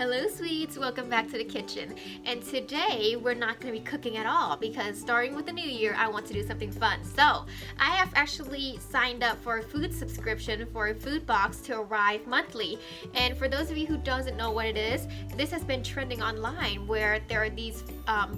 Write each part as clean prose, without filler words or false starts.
Hello sweets, welcome back to the kitchen. And today we're not going to be cooking at all because starting with the new year I want to do something fun. So I have actually signed up for a food subscription for a food box to arrive monthly. And for those of you who doesn't know what it is, this has been trending online where there are these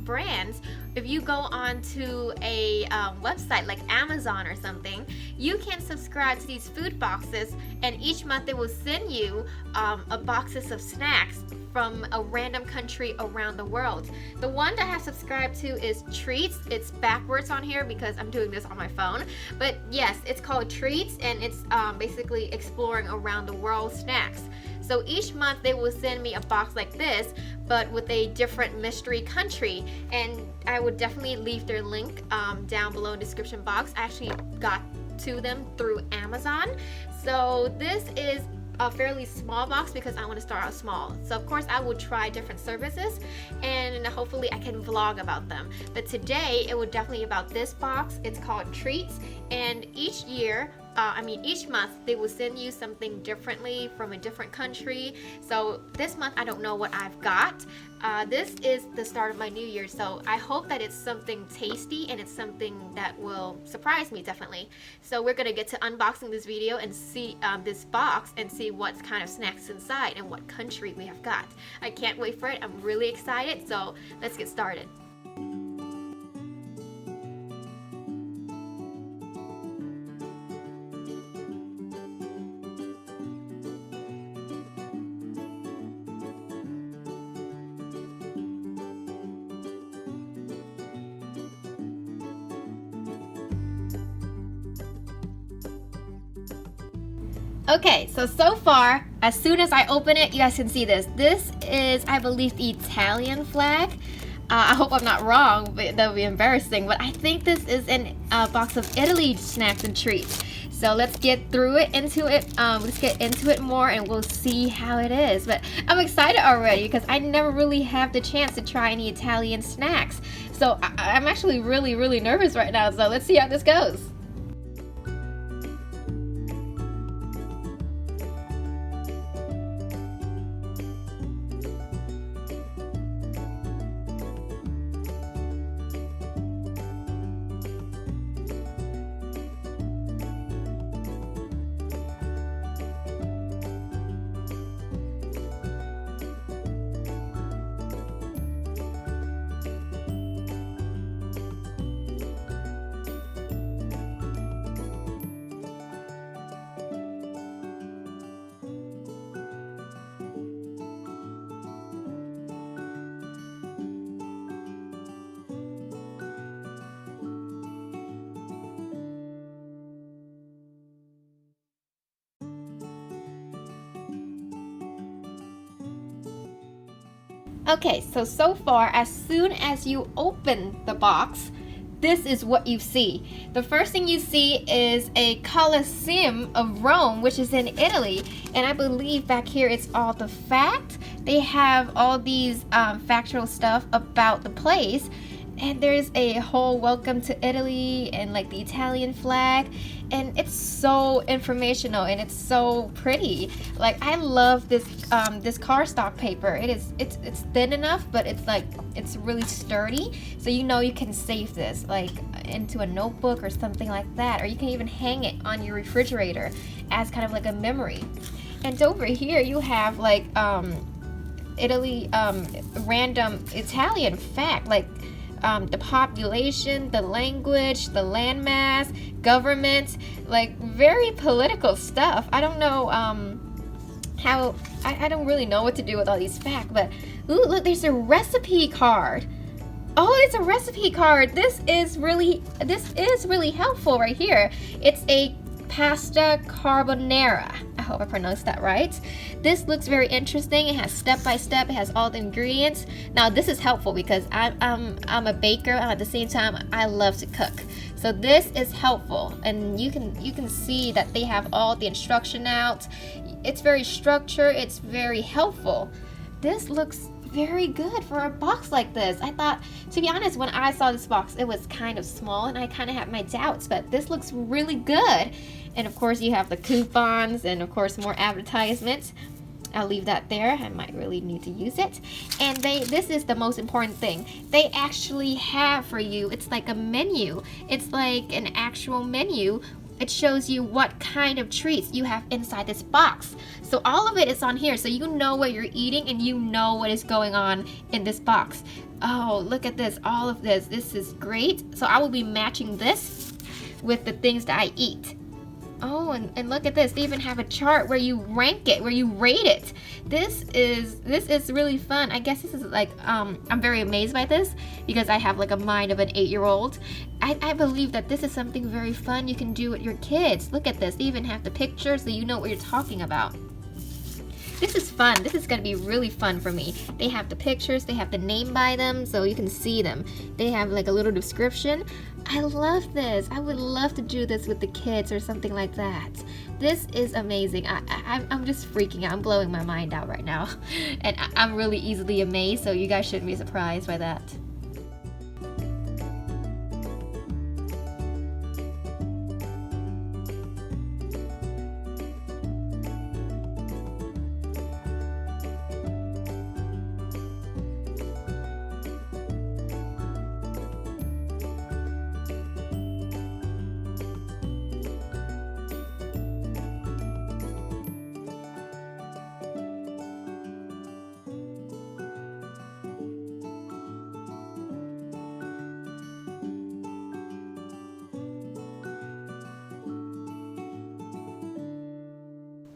brands. If you go onto a website like Amazon or something, you can subscribe to these food boxes, and each month they will send you a boxes of snacks from a random country around the world. The one that I have subscribed to is Treats. It's backwards on here because I'm doing this on my phone. But yes, it's called Treats, and it's basically exploring around the world snacks. So each month they will send me a box like this, but with a different mystery country. And I would definitely leave their link down below in the description box. I actually got to them through Amazon. So this is a fairly small box because I want to start out small. So of course I will try different services and hopefully I can vlog about them. But today it will definitely be about this box. It's called Treats, and each month they will send you something differently from a different country. So this month I don't know what I've got. This is the start of my new year, so I hope that it's something tasty and it's something that will surprise me definitely. So we're gonna get to unboxing this video and see this box and see what kind of snacks inside and what country we have got. I can't wait for it. I'm really excited, so let's get started. Okay, so far, as soon as I open it, you guys can see this. This is, I believe, the Italian flag. I hope I'm not wrong, but that would be embarrassing. But I think this is a box of Italy snacks and treats. So let's get through it, let's get into it more and we'll see how it is. But I'm excited already because I never really have the chance to try any Italian snacks. So I'm actually really nervous right now. So let's see how this goes. Okay, so far, as soon as you open the box, this is what you see. The first thing you see is a Colosseum of Rome, which is in Italy. And I believe back here it's all the fact. They have all these factual stuff about the place. And there's a whole welcome to Italy and like the Italian flag, and it's so informational and it's so pretty. Like I love this this cardstock paper. It's thin enough, but it's really sturdy. So you know you can save this like into a notebook or something like that, or you can even hang it on your refrigerator as kind of like a memory. And over here you have like Italy random Italian fact, like the population, the language, the landmass, government, like very political stuff. I don't know how, I don't really know what to do with all these facts, but ooh, look, there's a recipe card. Oh, it's a recipe card. This is really helpful right here. It's a pasta carbonara. I hope I pronounced that right. This looks very interesting. It has step by step. It has all the ingredients. Now this is helpful because I'm a baker, and at the same time I love to cook. So this is helpful, and you can see that they have all the instruction out. It's very structured. It's very helpful. This looks very good for a box like this. I thought, to be honest, when I saw this box, it was kind of small and I kind of had my doubts, but this looks really good. And of course you have the coupons and of course more advertisements. I'll leave that there. I might really need to use it. And this is the most important thing. They actually have for you, it's like a menu. It's like an actual menu. It shows you what kind of treats you have inside this box. So all of it is on here, so you know what you're eating and you know what is going on in this box. Oh, look at this, all of this. This is great. So I will be matching this with the things that I eat. Oh, and look at this. They even have a chart where you rank it, where you rate it. This is really fun. I guess this is like, I'm very amazed by this because I have like a mind of an 8-year-old. I believe that this is something very fun you can do with your kids. Look at this. They even have the pictures so you know what you're talking about. This is fun. This is going to be really fun for me. They have the pictures, they have the name by them so you can see them. They have like a little description. I love this. I would love to do this with the kids or something like that. This is amazing. I'm just freaking out. I'm blowing my mind out right now. And I'm really easily amazed, so you guys shouldn't be surprised by that.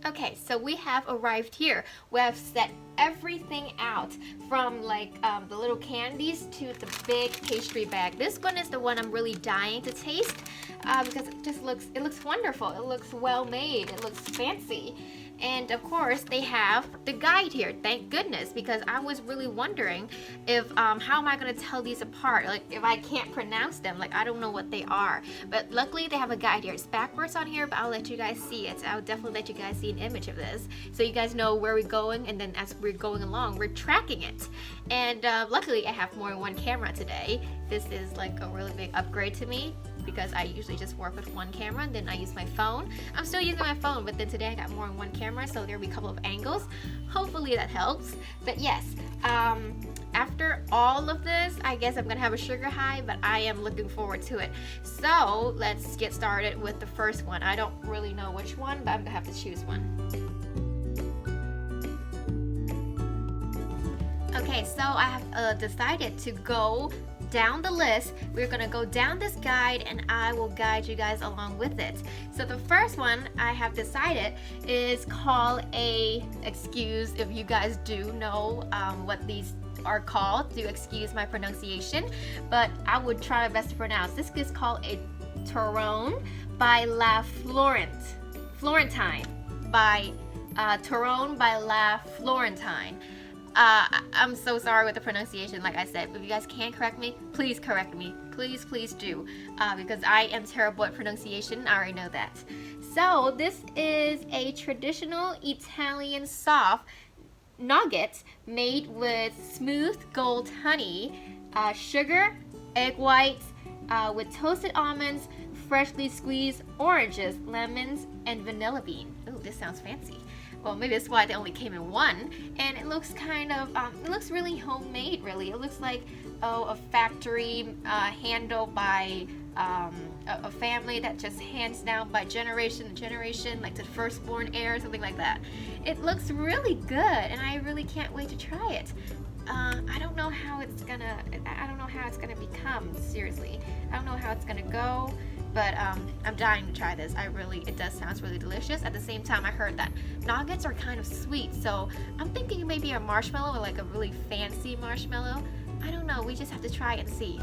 Okay, so we have arrived here. We have set everything out from like the little candies to the big pastry bag. This one is the one I'm really dying to taste because it looks wonderful. It looks well made. It looks fancy. And of course they have the guide here, thank goodness, because I was really wondering if how am I going to tell these apart, like if I can't pronounce them, like I don't know what they are. But luckily they have a guide here. It's backwards on here, but I'll let you guys see it. I'll definitely let you guys see an image of this so you guys know where we're going, and then as we're going along we're tracking it. And luckily I have more than one camera today. This is like a really big upgrade to me, because I usually just work with one camera and then I use my phone. I'm still using my phone, but then today I got more than one camera, so there'll be a couple of angles. Hopefully that helps. But yes, after all of this, I guess I'm gonna have a sugar high, but I am looking forward to it. So let's get started with the first one. I don't really know which one, but I'm gonna have to choose one. Okay, so I have decided to go down the list. We're gonna go down this guide and I will guide you guys along with it. So the first one I have decided is called excuse if you guys do know what these are called, do excuse my pronunciation, but I would try my best to pronounce. This is called a Torrone by La Florentine by Torrone by La Florentine. I'm so sorry with the pronunciation, like I said. If you guys can correct me, please correct me. Please, please do. Because I am terrible at pronunciation. I already know that. So this is a traditional Italian soft nugget made with smooth gold honey, sugar, egg whites, with toasted almonds, freshly squeezed oranges, lemons, and vanilla bean. Ooh, this sounds fancy. Well, maybe that's why they only came in one. And it looks kind of, it looks really homemade, really. It looks like, a factory handled by a family that just hands down by generation to generation, like the firstborn heir or something like that. It looks really good, and I really can't wait to try it. I don't know how it's gonna become, seriously. I don't know how it's gonna go. But I'm dying to try this. It does sound really delicious. At the same time, I heard that nuggets are kind of sweet, so I'm thinking maybe a marshmallow, or like a really fancy marshmallow. I don't know, we just have to try and see.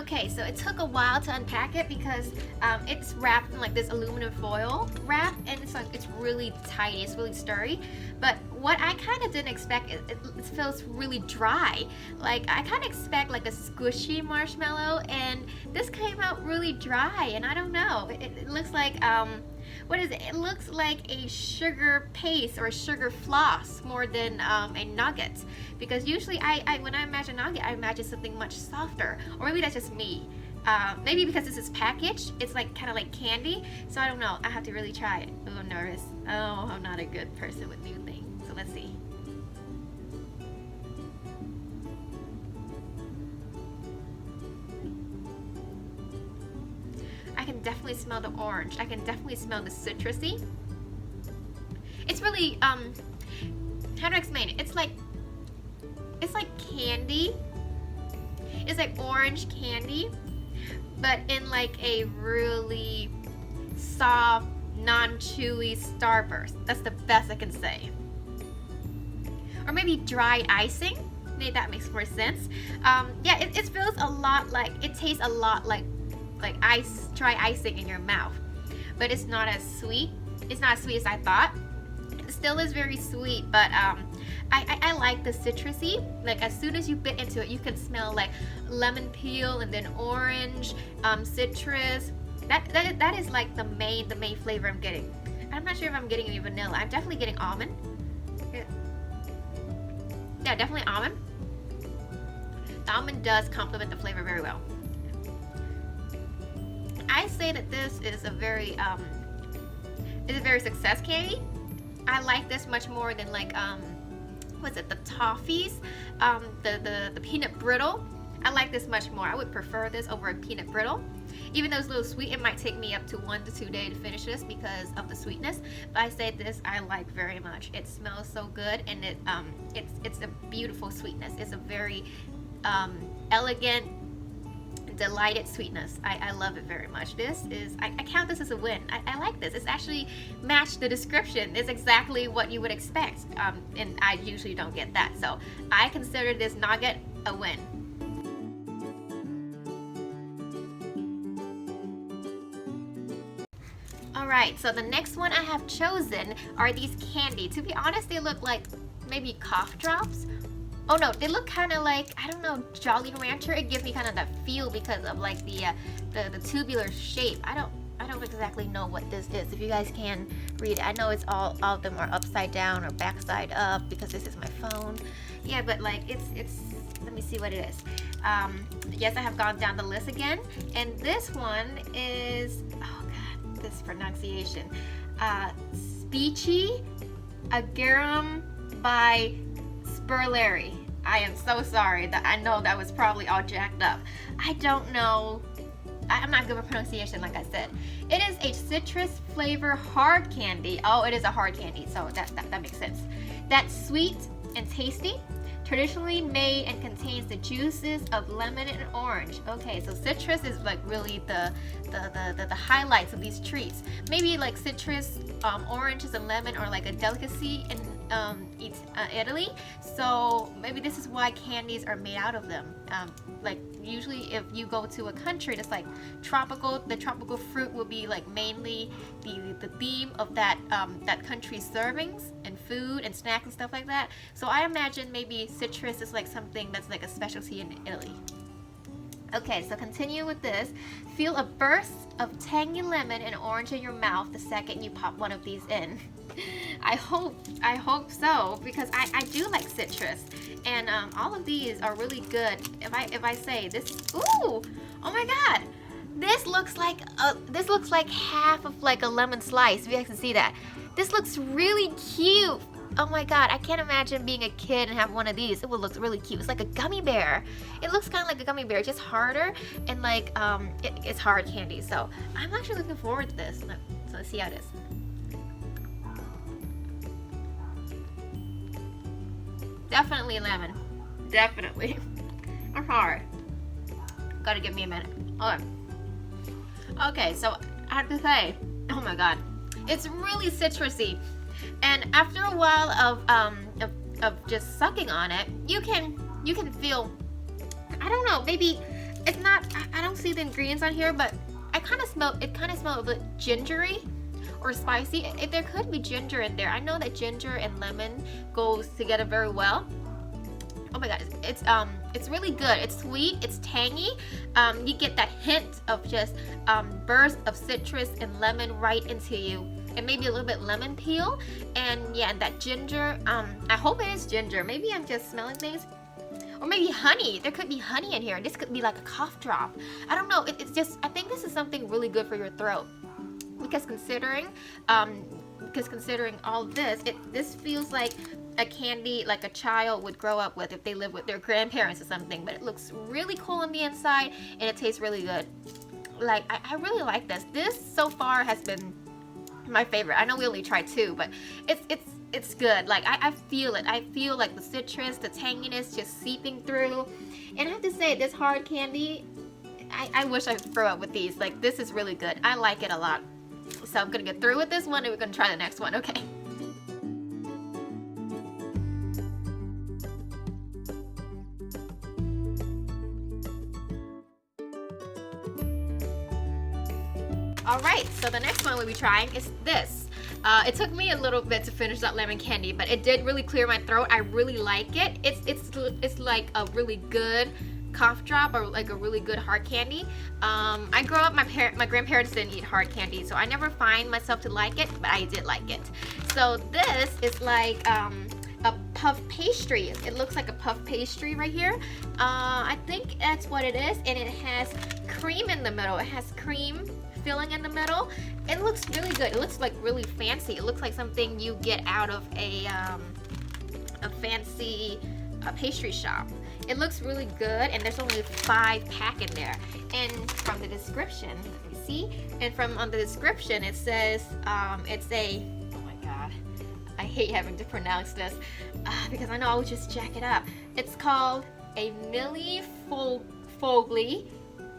Okay, so it took a while to unpack it because it's wrapped in like this aluminum foil wrap, and it's really tight, it's really sturdy. But what I kind of didn't expect, it feels really dry. Like I kind of expect like a squishy marshmallow, and this came out really dry, and I don't know. It looks like what is it? It looks like a sugar paste or a sugar floss more than a nugget. Because usually when I imagine nugget, I imagine something much softer. Or maybe that's just me. Maybe because this is packaged, it's like kind of like candy. So I don't know. I have to really try it. Oh, I'm nervous. Oh, I'm not a good person with new things. So let's see. I can definitely smell the orange. I can definitely smell the citrusy. It's really how do I explain it? It's like candy. It's like orange candy, but in like a really soft, non-chewy starburst. That's the best I can say. Or maybe dried icing. Maybe that makes more sense. Yeah, it feels a lot like, it tastes a lot like ice, dry icing in your mouth, but it's not as sweet. It's not as sweet as I thought. It still is very sweet, but I like the citrusy. Like as soon as you bit into it, you can smell like lemon peel and then orange, citrus. That is like the main flavor I'm getting. I'm not sure if I'm getting any vanilla. I'm definitely getting almond. Yeah, definitely almond. The almond does complement the flavor very well. I say that this is a very success candy. I like this much more than like what's it, the toffees, the peanut brittle. I like this much more. I would prefer this over a peanut brittle. Even though it's a little sweet, it might take me up to 1 to 2 days to finish this because of the sweetness. But I say this I like very much. It smells so good, and it's a beautiful sweetness. It's a very elegant, delighted sweetness. I love it very much. This is, I count this as a win. I like this. It's actually matched the description. It's exactly what you would expect, and I usually don't get that. So I consider this nugget a win. Alright, so the next one I have chosen are these candy. To be honest, they look like maybe cough drops. Oh no, they look kind of like, I don't know, Jolly Rancher. It gives me kind of that feel because of like the tubular shape. I don't exactly know what this is. If you guys can read it, I know it's all of them are upside down or backside up because this is my phone. Yeah, but like it's. Let me see what it is. Yes, I have gone down the list again, and this one is, oh god, this pronunciation, Speechy Agarum by Sperleri. I am so sorry. That I know that was probably all jacked up. I don't know. I'm not good with pronunciation, like I said. It is a citrus flavor hard candy. Oh, it is a hard candy, so that makes sense. That's sweet and tasty. Traditionally made and contains the juices of lemon and orange. Okay, so citrus is like really the highlights of these treats. Maybe like citrus, oranges and lemon are like a delicacy in Italy. So maybe this is why candies are made out of them. Like usually if you go to a country that's like tropical, the tropical fruit will be like mainly the theme of that country's servings and food and snacks and stuff like that. So I imagine maybe citrus is like something that's like a specialty in Italy. Okay, so continue with this. Feel a burst of tangy lemon and orange in your mouth the second you pop one of these in. I hope so, because I do like citrus, and all of these are really good. If I say this, ooh, oh my god, this looks like half of like a lemon slice. If you guys can see that, this looks really cute. Oh my god, I can't imagine being a kid and have one of these. It would look really cute. It's like a gummy bear. It looks kind of like a gummy bear, just harder, and like it's hard candy. So I'm actually looking forward to this. So let's see how it is. Definitely lemon. Definitely. Or hard. Gotta give me a minute. Hold on. Okay, so I have to say, oh my god, it's really citrusy. And after a while of just sucking on it, you can feel, I don't know, maybe It's not, I don't see the ingredients on here, but it kind of smells a bit gingery or spicy. There could be ginger in there. I know that ginger and lemon goes together very well. Oh my god, it's really good. It's sweet, it's tangy. You get that hint of just burst of citrus and lemon right into you, and maybe a little bit lemon peel, and yeah, that ginger. I hope it is ginger. Maybe I'm just smelling things, or maybe honey. There could be honey in here. This could be like a cough drop. I don't know. It's just, I think this is something really good for your throat, because considering all this, this feels like a candy like a child would grow up with if they live with their grandparents or something. But it looks really cool on the inside, and it tastes really good. Like, I really like this. This so far has been my favorite. I know we only tried 2, but it's good. Like, I feel it. I feel like the citrus, the tanginess just seeping through. And I have to say, this hard candy, I wish I could grow up with these. Like, this is really good. I like it a lot. So I'm gonna get through with this one, and we're gonna try the next one. Okay. Alright, so the next one we'll be trying is this. It took me a little bit to finish that lemon candy, but it did really clear my throat. I really like it. It's like a really good cough drop, or like a really good hard candy. I grew up, my grandparents didn't eat hard candy, so I never find myself to like it, but I did like it. So this is like a puff pastry. It looks like a puff pastry right here. I think that's what it is, and it has cream in the middle. It has cream filling in the middle. It looks really good. It looks like really fancy. It looks like something you get out of a fancy pastry shop. It looks really good, and there's only 5 pack in there. And from the description, let me see. And from on the description, it says it's a, oh my god, I hate having to pronounce this because I know I'll just jack it up. It's called a Millie Fogli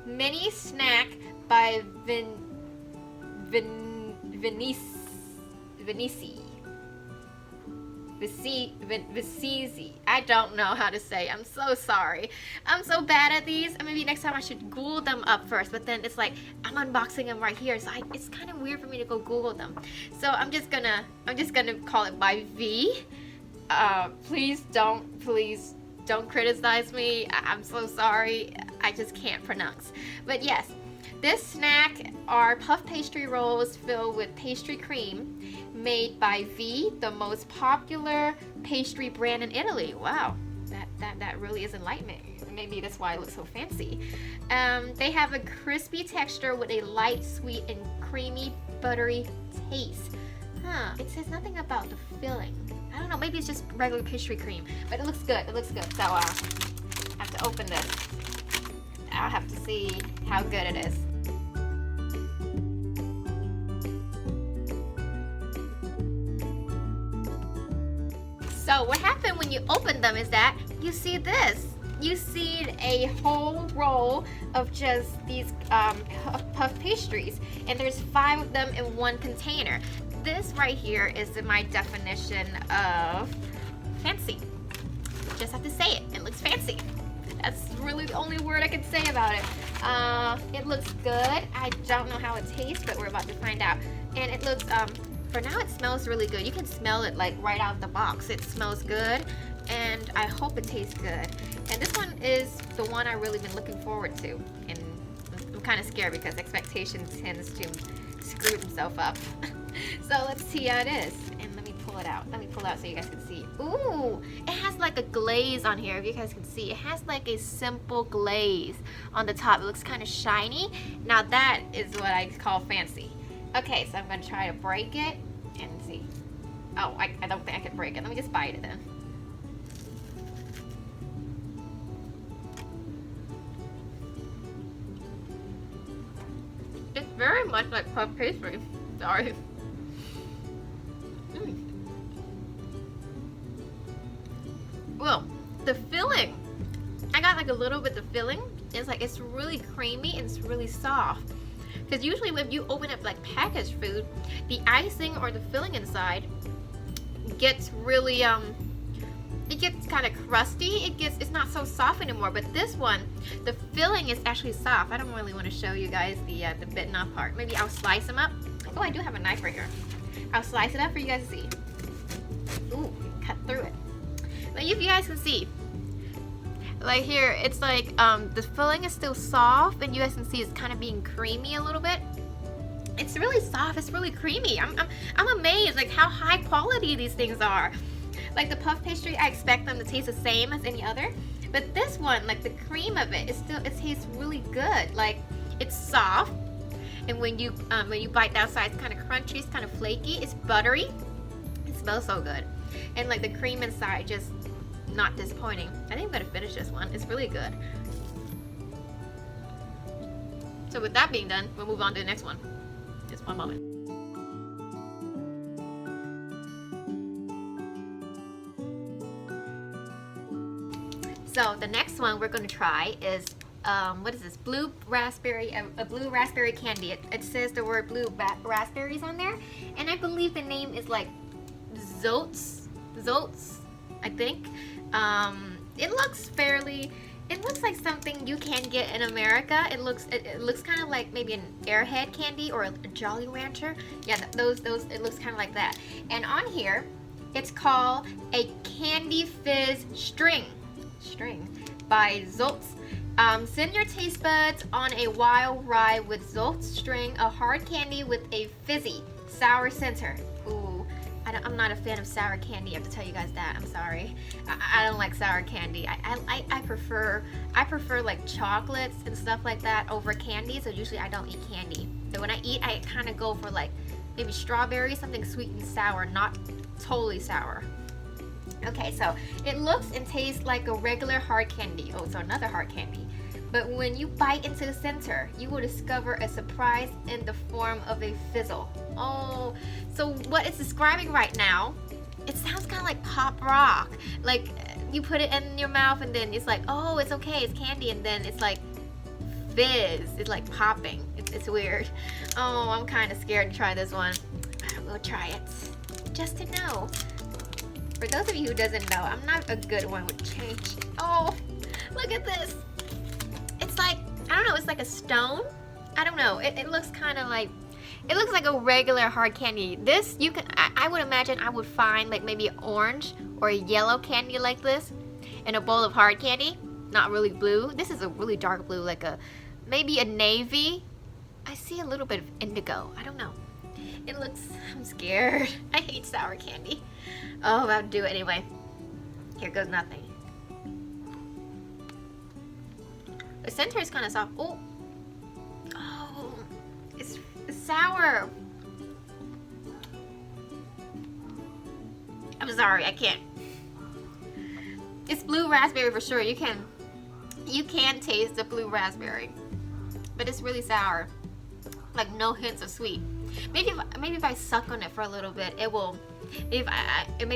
mini snack by Vicizi. I don't know how to say. I'm so sorry. I'm so bad at these. Maybe next time I should Google them up first, but then it's like I'm unboxing them right here, so it's kind of weird for me to go Google them. So I'm just gonna call it by V. Please don't criticize me. I'm so sorry. I just can't pronounce. But yes, this snack are puff pastry rolls filled with pastry cream made by V, the most popular pastry brand in Italy. Wow, that really is enlightening. Maybe that's why it looks so fancy. They have a crispy texture with a light, sweet, and creamy, buttery taste. It says nothing about the filling. I don't know, maybe it's just regular pastry cream, but it looks good. It looks good. So I have to open this. I'll have to see how good it is. So what happened when you open them is that you see this. You see a whole roll of just these puff pastries, and there's 5 of them in one container. This right here is my definition of fancy. Just have to say it. It looks fancy. That's really the only word I can say about it. It looks good. I don't know how it tastes, but we're about to find out. And it looks, for now it smells really good. You can smell it like right out of the box. It smells good, and I hope it tastes good. And this one is the one I really been looking forward to. And I'm kind of scared because expectation tends to screw himself up. So let's see how it is. And let me pull it out. Let me pull it out so you guys can see. Ooh, it has like a glaze on here, if you guys can see. It has like a simple glaze on the top. It looks kind of shiny. Now that is what I call fancy. Okay, so I'm going to try to break it and see. Oh, I don't think I can break it. Let me just bite it then. It's very much like puff pastry. Sorry. Well, the filling, I got like a little bit of filling. It's really creamy and it's really soft. Because usually when you open up like packaged food, the icing or the filling inside gets really, it it gets kind of crusty. It's not so soft anymore. But this one, the filling is actually soft. I don't really want to show you guys the bitten off part. Maybe I'll slice them up. Oh, I do have a knife right here. I'll slice it up for you guys to see. Ooh, cut through it. But if you guys can see, like here, it's like the filling is still soft, and you guys can see it's kind of being creamy a little bit. It's really soft. It's really creamy. I'm amazed like how high quality these things are. Like the puff pastry, I expect them to taste the same as any other, but this one, like the cream of it, it tastes really good. Like it's soft, and when you bite the outside, it's kind of crunchy, it's kind of flaky, it's buttery. It smells so good, and like the cream inside, just not disappointing. I think I'm gonna finish this one. It's really good. So with that being done, we'll move on to the next one. Just one moment. So the next one we're going to try is what is this? Blue raspberry, a blue raspberry candy. It says the word blue raspberries on there, and I believe the name is like Zoats, I think. It looks like something you can get in America. It looks kind of like maybe an Airhead candy or a Jolly Rancher. Yeah, those it looks kind of like that. And on here, it's called a Candy Fizz String by Zoltz. Send your taste buds on a wild ride with Zoltz String, a hard candy with a fizzy, sour center. Ooh, I'm not a fan of sour candy. I have to tell you guys that. I'm sorry. I don't like sour candy. I prefer like chocolates and stuff like that over candy. So usually I don't eat candy. So when I eat, I kind of go for like maybe strawberry, something sweet and sour, not totally sour. Okay, so it looks and tastes like a regular hard candy. Oh, so another hard candy. But when you bite into the center, you will discover a surprise in the form of a fizzle. Oh, so what it's describing right now, it sounds kind of like pop rock. Like you put it in your mouth and then it's like, oh, it's okay, it's candy, and then it's like fizz. It's like popping. It's weird. Oh, I'm kind of scared to try this one. We'll try it just to know. For those of you who doesn't know, I'm not a good one with change. Oh, look at this. It's like, I don't know, it's like a stone. I don't know. It looks kind of like, it looks like a regular hard candy. This, you can, I would imagine I would find like maybe an orange or a yellow candy like this in a bowl of hard candy. Not really blue. This is a really dark blue, like maybe a navy. I see a little bit of indigo. I don't know. It looks, I'm scared. I hate sour candy. Oh, I'll do it anyway. Here goes nothing. The center is kind of soft. Oh, it's sour. I'm sorry, I can't. It's blue raspberry for sure. You can taste the blue raspberry, but it's really sour. Like no hints of sweet. Maybe if I suck on it for a little bit, it will. Maybe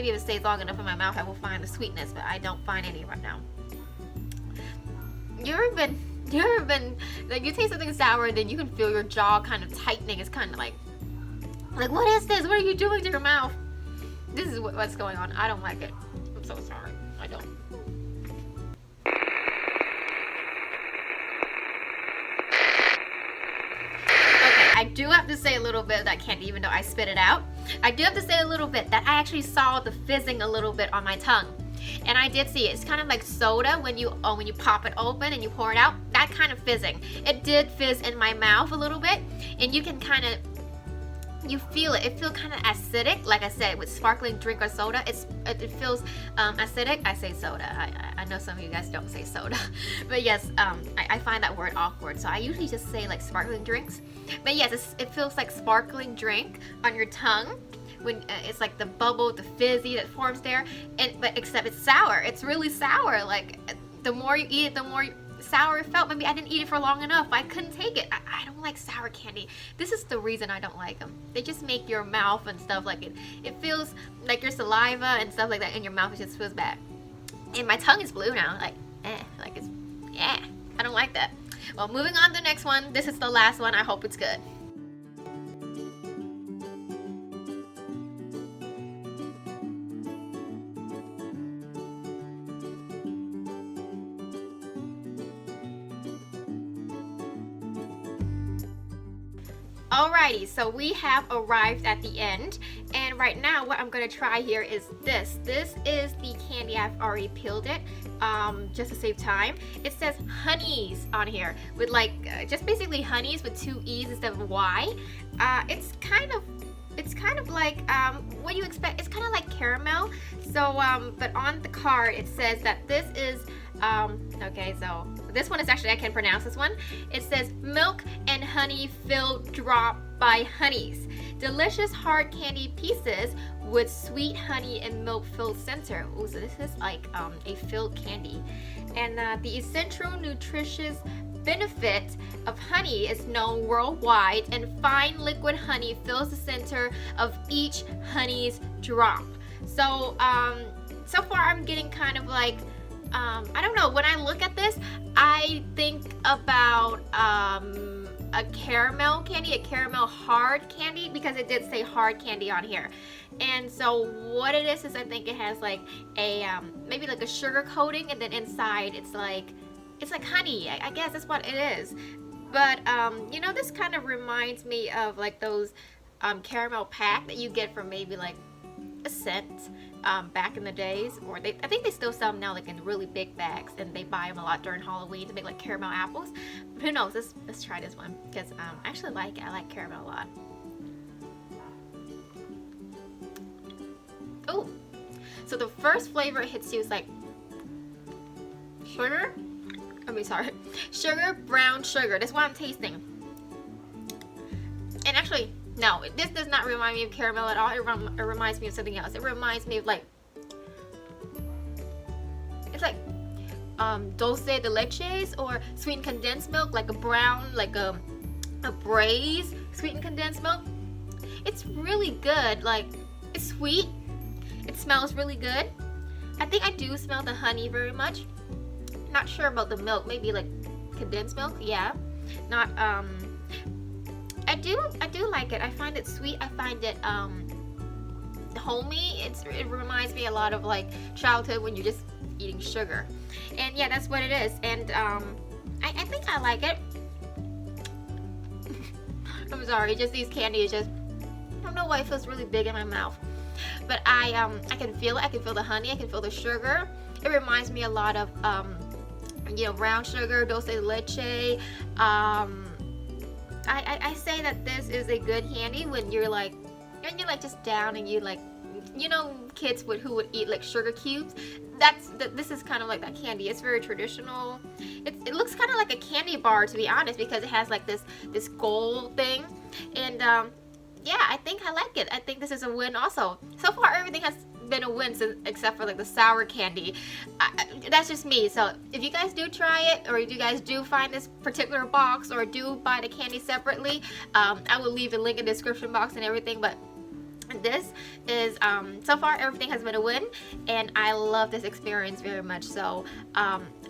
if it stays long enough in my mouth, I will find the sweetness, but I don't find any right now. You ever been like you taste something sour and then you can feel your jaw kind of tightening? It's kind of like what is this? What are you doing to your mouth? This is what's going on. I don't like it. I'm so sorry. I don't. I do have to say a little bit of that candy, even though I spit it out. I do have to say a little bit that I actually saw the fizzing a little bit on my tongue. And I did see it. It's kind of like soda when you pop it open and you pour it out. That kind of fizzing. It did fizz in my mouth a little bit. And you can kind of, you feel it. It feels kind of acidic. Like I said, with sparkling drink or soda, it feels acidic. I say soda. I know some of you guys don't say soda. But yes, I find that word awkward. So I usually just say like sparkling drinks. But yes, it feels like sparkling drink on your tongue. When it's like the bubble, the fizzy that forms there. But except it's sour. It's really sour. Like the more you eat it, the more sour it felt. Maybe I didn't eat it for long enough. I couldn't take it. I don't like sour candy. This is the reason I don't like them. They just make your mouth and stuff like it feels like your saliva and stuff like that in your mouth. It just feels bad. And my tongue is blue now. I don't like that. Well, moving on to the next one. This is the last one. I hope it's good. Alrighty, so we have arrived at the end, and right now what I'm gonna try here is this. This is the candy. I've already peeled it, just to save time. It says honeys on here with like just basically honeys with 2 E's instead of Y. It's kind of like what you expect. It's kind of like caramel. So but on the card it says that this is okay, so this one is actually, I can't pronounce this one. It says milk and honey filled drop by Honeys. Delicious hard candy pieces with sweet honey and milk filled center. Oh, so this is like a filled candy. And the essential nutritious benefit of honey is known worldwide, and fine liquid honey fills the center of each honey's drop. So so far I'm getting kind of like I don't know, when I look at this, I think about a caramel candy, a caramel hard candy, because it did say hard candy on here. And so what it is I think it has like a maybe like a sugar coating, and then inside it's like honey. I guess that's what it is. But you know, this kind of reminds me of like those caramel pack that you get from maybe like a cent back in the days, or I think they still sell them now like in really big bags, and they buy them a lot during Halloween to make like caramel apples. But who knows, let's try this one, because I actually like it. I like caramel a lot. Oh, so the first flavor it hits you is like sugar. Sugar, brown sugar. That's what I'm tasting. And actually, no, this does not remind me of caramel at all. It reminds me of something else. It reminds me of like, it's like dulce de leches, or sweetened condensed milk, like a brown, like a braised sweetened condensed milk. It's really good. Like, it's sweet. It smells really good. I think I do smell the honey very much. Not sure about the milk. Maybe like condensed milk. Yeah. Not I do like it. I find it sweet. I find it homey. It reminds me a lot of like childhood when you're just eating sugar. And yeah, that's what it is. And I think I like it. I'm sorry, just these candies just, I don't know why it feels really big in my mouth. But I can feel it. I can feel the honey. I can feel the sugar. It reminds me a lot of you know, brown sugar, dulce de leche. I say that this is a good candy when you're like just down, and you like, you know, kids who would eat like sugar cubes. This is kind of like that candy. It's very traditional. It looks kind of like a candy bar, to be honest, because it has like this gold thing. And yeah, I think I like it. I think this is a win also. So far everything has been a win, except for like the sour candy. That's just me. So if you guys do try it, or if you guys do find this particular box, or do buy the candy separately, I will leave the link in the description box and everything. But this is so far everything has been a win, and I love this experience very much. So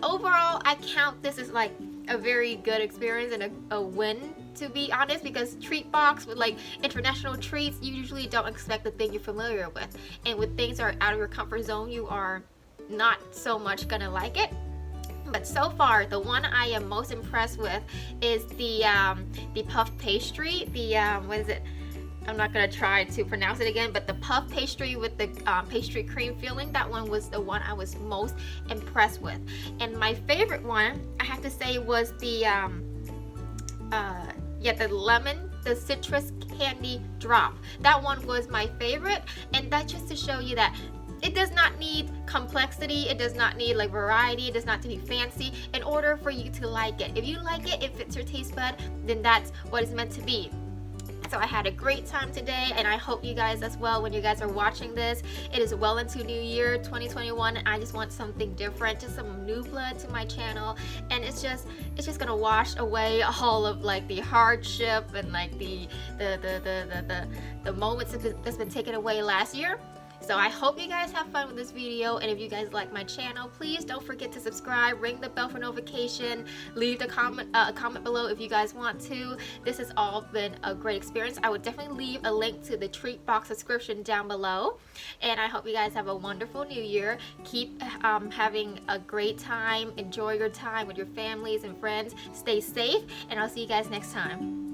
overall, I count this as like a very good experience and a win, to be honest, because treat box with like international treats, you usually don't expect the thing you're familiar with, and with things that are out of your comfort zone, you are not so much gonna like it. But so far, the one I am most impressed with is the puff pastry. The what is it? I'm not gonna try to pronounce it again, but the puff pastry with the pastry cream filling, that one was the one I was most impressed with. And my favorite one, I have to say, was the the citrus candy drop. That one was my favorite, and that's just to show you that it does not need complexity, it does not need like variety, it does not need to be fancy in order for you to like it. If you like it, it fits your taste bud, then that's what it's meant to be. So I had a great time today, and I hope you guys as well when you guys are watching this. It is well into New Year 2021, and I just want something different, just some new blood to my channel. And it's just gonna wash away all of like the hardship and like the moments that's been taken away last year. So I hope you guys have fun with this video, and if you guys like my channel, please don't forget to subscribe, ring the bell for notification, leave a comment below if you guys want to. This has all been a great experience. I would definitely leave a link to the treat box subscription down below, and I hope you guys have a wonderful new year. Keep having a great time, enjoy your time with your families and friends, stay safe, and I'll see you guys next time.